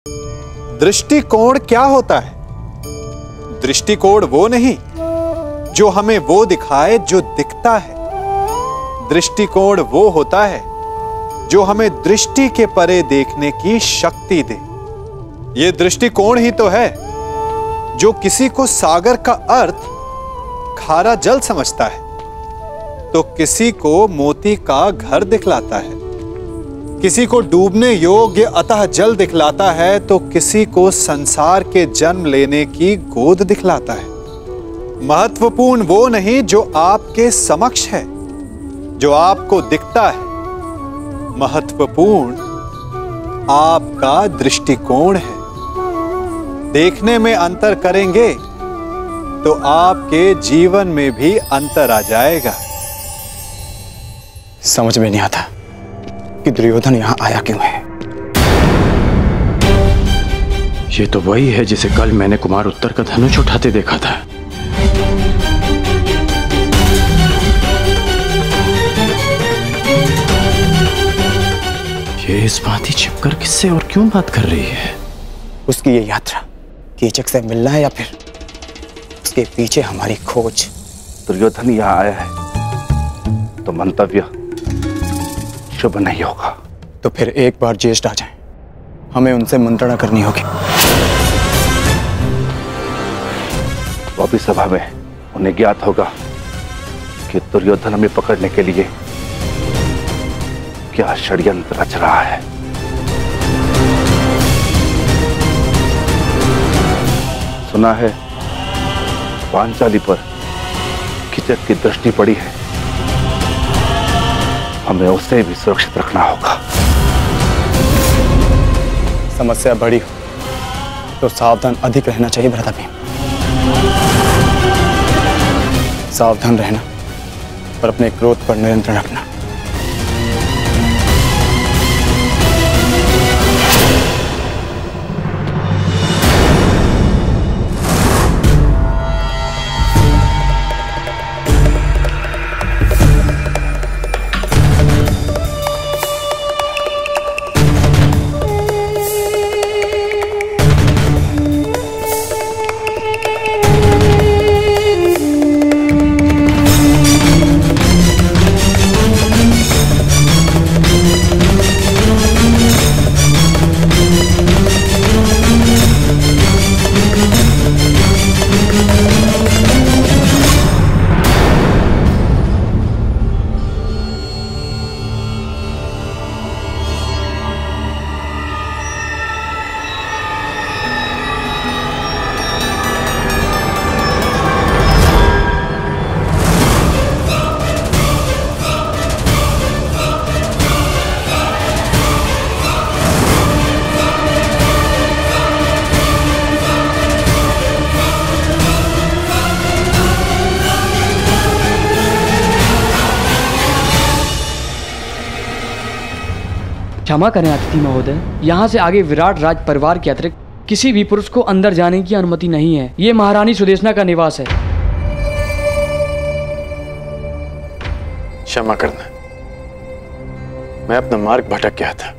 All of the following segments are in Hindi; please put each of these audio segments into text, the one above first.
दृष्टिकोण क्या होता है? दृष्टिकोण वो नहीं जो हमें वो दिखाए जो दिखता है। दृष्टिकोण वो होता है जो हमें दृष्टि के परे देखने की शक्ति दे। ये दृष्टिकोण ही तो है जो किसी को सागर का अर्थ खारा जल समझता है तो किसी को मोती का घर दिखलाता है, किसी को डूबने योग्य अतः जल दिखलाता है तो किसी को संसार के जन्म लेने की गोद दिखलाता है। महत्वपूर्ण वो नहीं जो आपके समक्ष है, जो आपको दिखता है। महत्वपूर्ण आपका दृष्टिकोण है। देखने में अंतर करेंगे तो आपके जीवन में भी अंतर आ जाएगा। समझ में नहीं आता कि दुर्योधन यहां आया क्यों है। ये तो वही है जिसे कल मैंने कुमार उत्तर का धनुष उठाते देखा था। ये इस भांति छिपकर किससे और क्यों बात कर रही है? उसकी ये यात्रा कीचक से मिलना है या फिर उसके पीछे हमारी खोज? दुर्योधन यहां आया है तो मंतव्य शुभ नहीं होगा। तो फिर एक बार ज्येष्ठ आ जाएं, हमें उनसे मंत्रणा करनी होगी। वो भी सभा में उन्हें ज्ञात होगा कि दुर्योधन हमें पकड़ने के लिए क्या षड्यंत्र रच रहा है। सुना है पांचाली पर कीचक की दृष्टि पड़ी है, हमें उसे भी सुरक्षित रखना होगा। समस्या बड़ी हो तो सावधान अधिक रहना चाहिए भ्राता भीम। सावधान रहना और अपने क्रोध पर नियंत्रण रखना। क्षमा करें अतिथि महोदय, यहाँ से आगे विराट राज परिवार के अतिरिक्त किसी भी पुरुष को अंदर जाने की अनुमति नहीं है। ये महारानी सुदेशना का निवास है। क्षमा करना, मैं अपना मार्ग भटक गया था।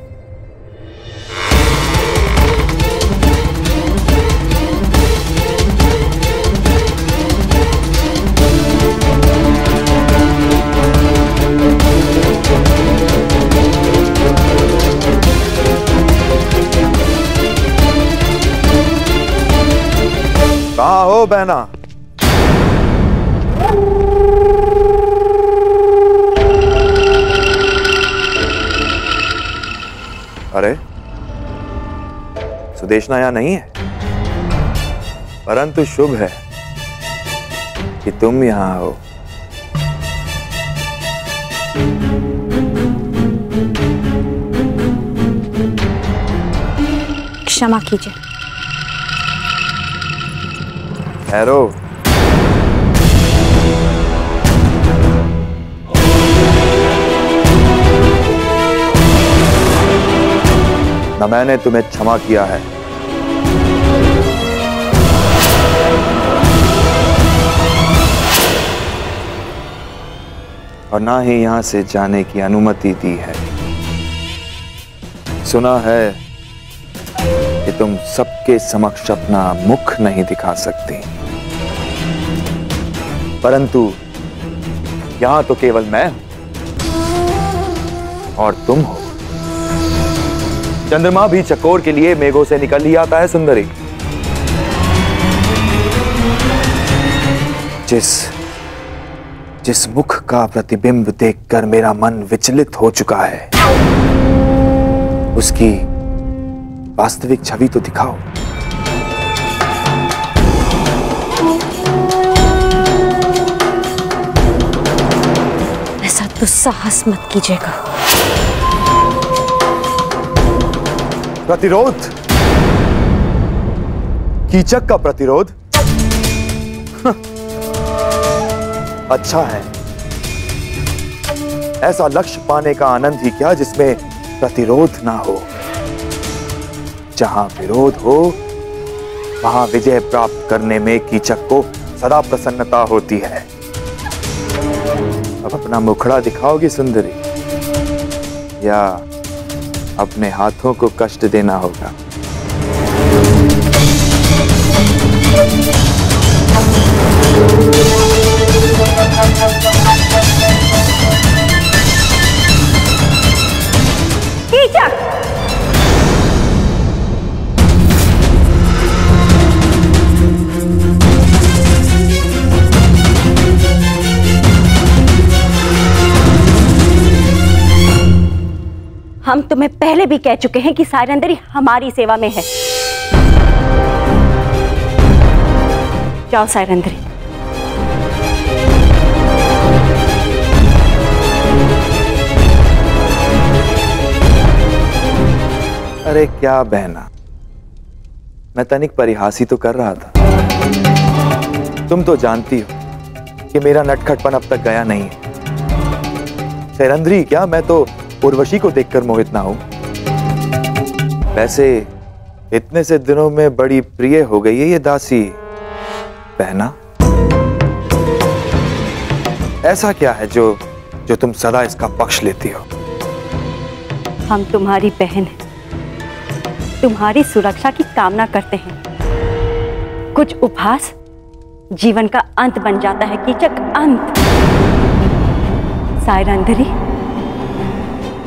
कहाँ हो बहना? अरे सुदेशना यहां नहीं है, परंतु शुभ है कि तुम यहां हो। क्षमा कीजिए। ठहरो। न मैंने तुम्हें क्षमा किया है, और ना ही यहां से जाने की अनुमति दी है। सुना है कि कि तुम सबके समक्ष अपना मुख नहीं दिखा सकती, परंतु यहां तो केवल मैं और तुम हो। चंद्रमा भी चकोर के लिए मेघों से निकल ही आता है सुंदरी। जिस मुख का प्रतिबिंब देखकर मेरा मन विचलित हो चुका है, उसकी वास्तविक छवि तो दिखाओ। ऐसा दुस्साहस मत कीजिएगा। प्रतिरोध? कीचक का प्रतिरोध? अच्छा है, ऐसा लक्ष्य पाने का आनंद ही क्या जिसमें प्रतिरोध ना हो। जहां विरोध हो वहां विजय प्राप्त करने में कीचक को सदा प्रसन्नता होती है। अब अपना मुखड़ा दिखाओगी सुंदरी, या अपने हाथों को कष्ट देना होगा? कीचक! हम तुम्हें पहले भी कह चुके हैं कि सायरंदरी हमारी सेवा में है। जाओ सायरंदरी। अरे क्या बहना, मैं तनिक परिहास ही तो कर रहा था। तुम तो जानती हो कि मेरा नटखटपन अब तक गया नहीं है। सायरंदरी क्या, मैं तो उर्वशी को देखकर मोहित ना हूं। वैसे इतने से दिनों में बड़ी प्रिय हो गई है ये दासी बहना। ऐसा क्या है जो तुम सदा इसका पक्ष लेती हो? हम तुम्हारी बहन हैं, तुम्हारी सुरक्षा की कामना करते हैं। कुछ उपहास जीवन का अंत बन जाता है कीचक, अंत। सायरंदरी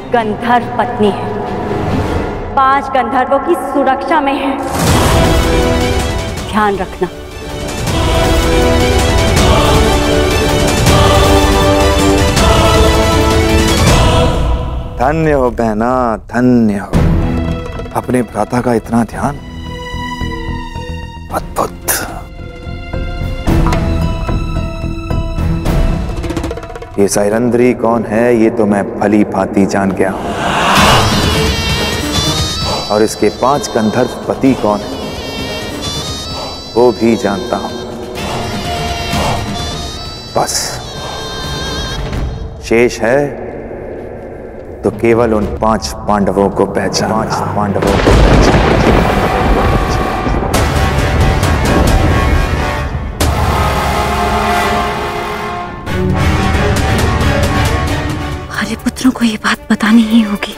गंधर्व पत्नी है, 5 गंधर्वों की सुरक्षा में है, ध्यान रखना। धन्य हो बहना, धन्य हो। अपने भ्राता का इतना ध्यान, अद्भुत। ये सायरंदरी कौन है ये तो मैं भली भांति जान गया हूं, और इसके 5 गंधर्व पति कौन है वो भी जानता हूं। बस शेष है तो केवल उन 5 पांडवों को पहचान। हमारे पुत्रों को ये बात बतानी ही होगी।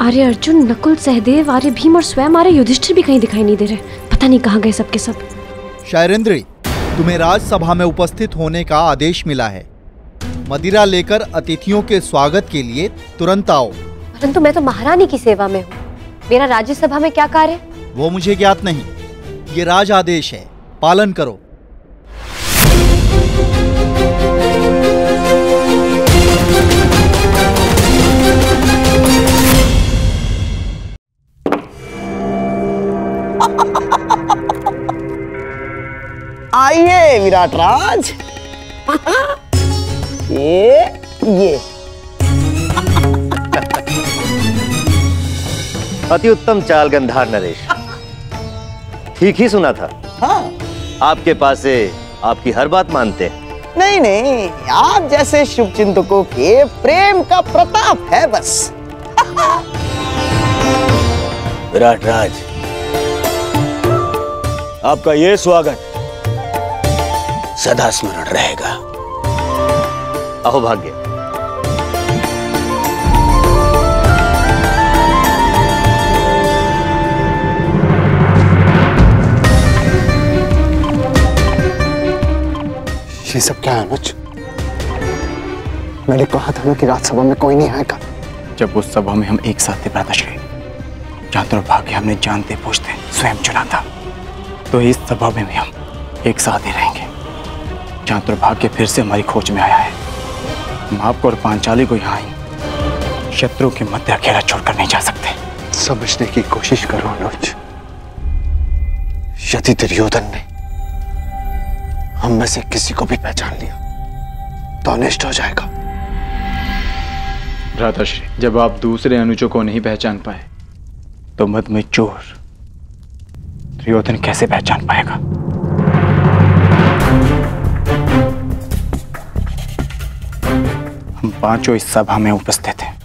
आर्य अर्जुन, नकुल, सहदेव, आर्य भीम और स्वयं आर्य युधिष्ठिर भी कहीं दिखाई नहीं दे रहे। पता नहीं कहाँ गए सबके सब। सायरंदरी, तुम्हें राजसभा में उपस्थित होने का आदेश मिला है। मदिरा लेकर अतिथियों के स्वागत के लिए तुरंत आओ। परंतु मैं तो महारानी की सेवा में हूँ, मेरा राज्यसभा में क्या कार्य? वो मुझे ज्ञात नहीं, ये राज आदेश है, पालन करो। आइए विराट राज। ये अति उत्तम चाल गंधार नरेश, ठीक ही सुना था। हाँ, आपके पास से आपकी हर बात मानते हैं। नहीं नहीं, आप जैसे शुभ चिंतकों के प्रेम का प्रताप है बस। विराट राज, आपका ये स्वागत सदा स्मरण रहेगा। अहो भाग्य। ये सब क्या है अनुज? मैंने कहा था ना कि राजसभा में कोई नहीं आएगा। जब उस सभा में हम एक साथ थे भ्राताश्री, जहाँ दुर्भाग्य हमने जानते पूछते स्वयं चुना था, तो इस सभा में भी हम एक साथ ही रहेंगे। जहाँ दुर्भाग्य फिर से हमारी खोज में आया है, हम आपको और पांचाली को यहाँ शत्रु के मध्य अकेला छोड़कर नहीं जा सकते। समझने की कोशिश करो अनुज। यदि दुर्योधन ने हम में से किसी को भी पहचान लिया तो अनिष्ट हो जाएगा। भ्राताश्री, जब आप दूसरे अनुजों को नहीं पहचान पाए तो मद में चोर दुर्योधन कैसे पहचान पाएगा? हम पांचों इस सभा में उपस्थित हैं।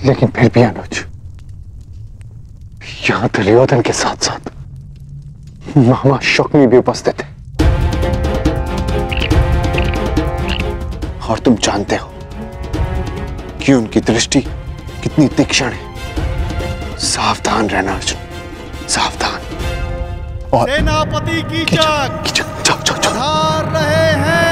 लेकिन फिर भी अनुज, यहां दुर्योधन के साथ साथ मामा शकुनी भी उपस्थित है, और तुम जानते हो कि उनकी दृष्टि कितनी तीक्ष्ण है। सावधान रहना अर्जुन, सावधान। और सेनापति कीचक पधार रहे हैं।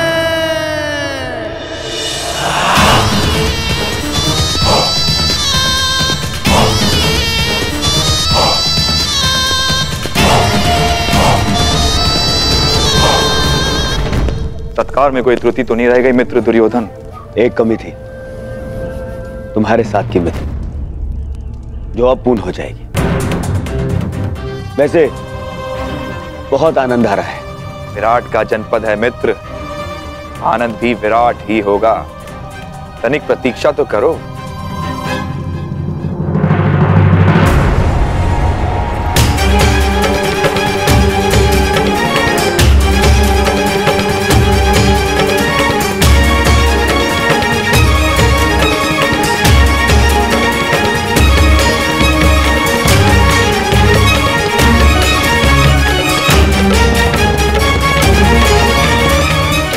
तत्काल में कोई त्रुटि तो नहीं रह गई मित्र दुर्योधन? एक कमी थी, तुम्हारे साथ की मित्र, जो अब पूर्ण हो जाएगी। वैसे बहुत आनंद आ रहा है। विराट का जनपद है मित्र, आनंद भी विराट ही होगा। तनिक प्रतीक्षा तो करो।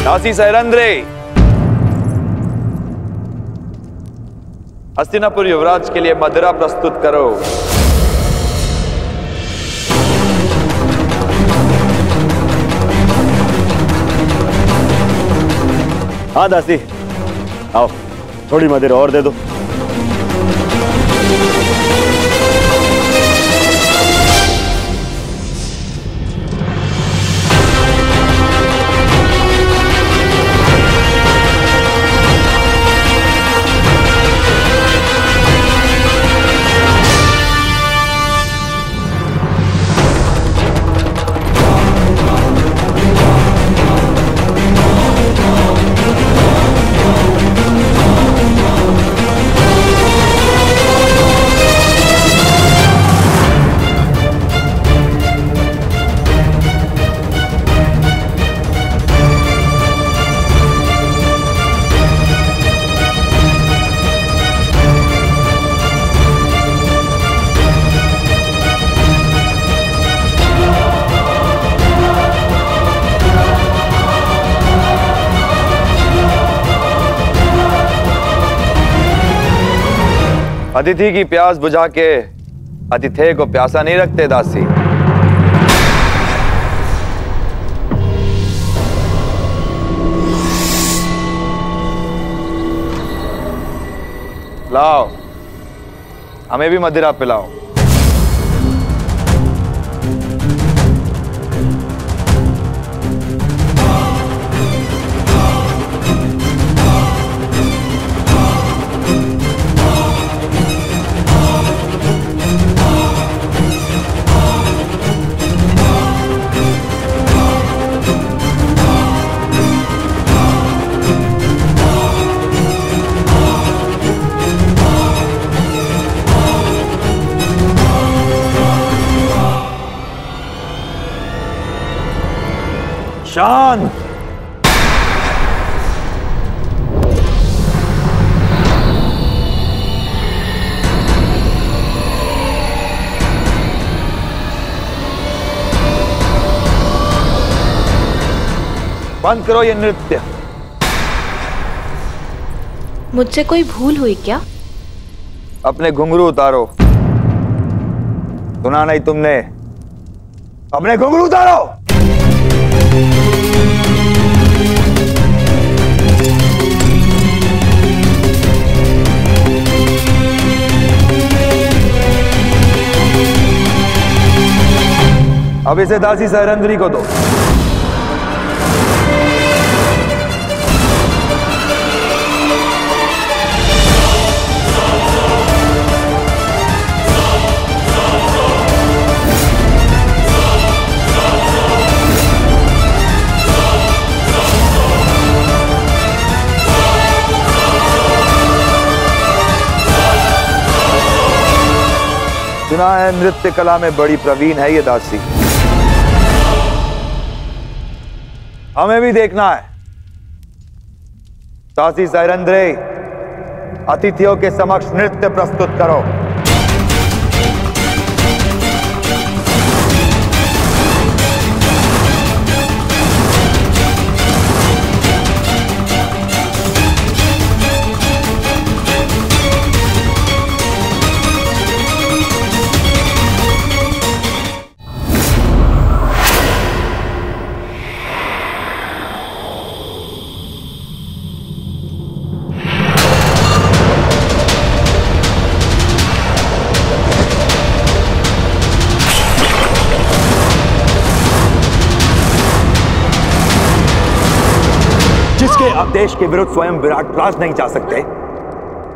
दासी सहरंद्रे, हस्तिनापुर युवराज के लिए मदिरा प्रस्तुत करो। हाँ दासी, आओ थोड़ी मदिरा और दे दो। अतिथि की प्यास बुझा के अतिथि को प्यासा नहीं रखते दासी। लाओ, हमें भी मदिरा पिलाओ। शांत। बंद करो ये नृत्य। मुझसे कोई भूल हुई क्या? अपने घुंघरू उतारो। सुना नहीं तुमने? अपने घुंघरू उतारो। अब इसे दासी सहरंद्री को दो। सुना है नृत्य कला में बड़ी प्रवीण है ये दासी। हमें भी देखना है। दासी सहरंद्री, अतिथियों के समक्ष नृत्य प्रस्तुत करो। जिसके आदेश के विरुद्ध स्वयं विराट राज नहीं जा सकते,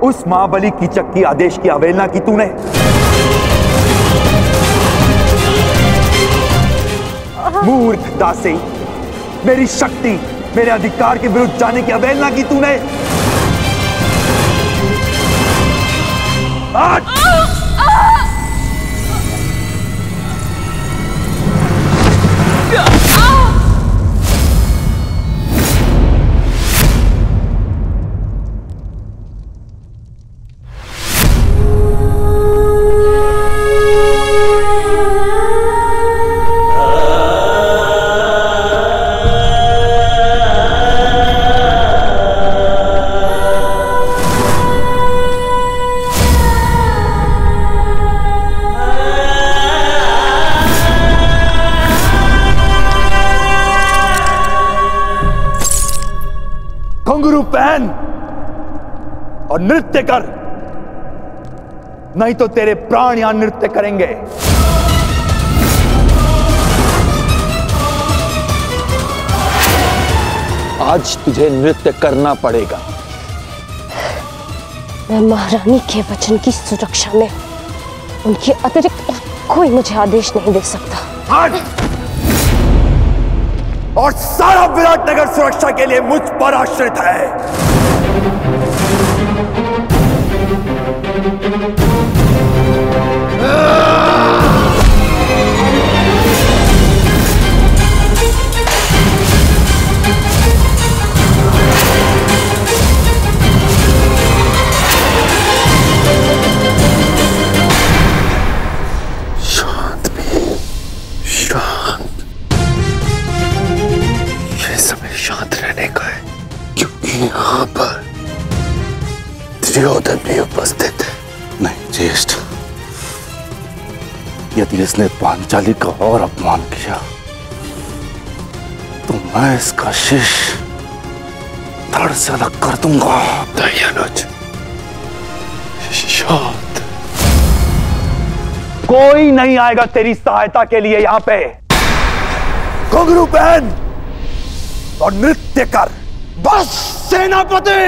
उस महाबली कीचक की आदेश की अवहेलना की तूने। मूर्ख दासी, मेरी शक्ति, मेरे अधिकार के विरुद्ध जाने की अवहेलना की तूने। घुंघरू पहन और नृत्य कर, नहीं तो तेरे प्राण यहां नृत्य करेंगे। आज तुझे नृत्य करना पड़ेगा। मैं महारानी के वचन की सुरक्षा में उनके अतिरिक्त कोई मुझे आदेश नहीं दे सकता। और सारा विराटनगर सुरक्षा के लिए मुझ पर आश्रित है। शांत भी, शांत। ये समय शांत रहने का है, क्योंकि यहाँ पर दुर्योधन भी उपस्थित है। नहीं ज्येष्ठ, यदि इसने पांचाली का और अपमान किया तो मैं इसका शीश धड़ से अलग कर दूंगा। दयानुज, शांत। कोई नहीं आएगा तेरी सहायता के लिए यहां पे। घुंघरू पहन और नृत्य कर। बस सेनापति।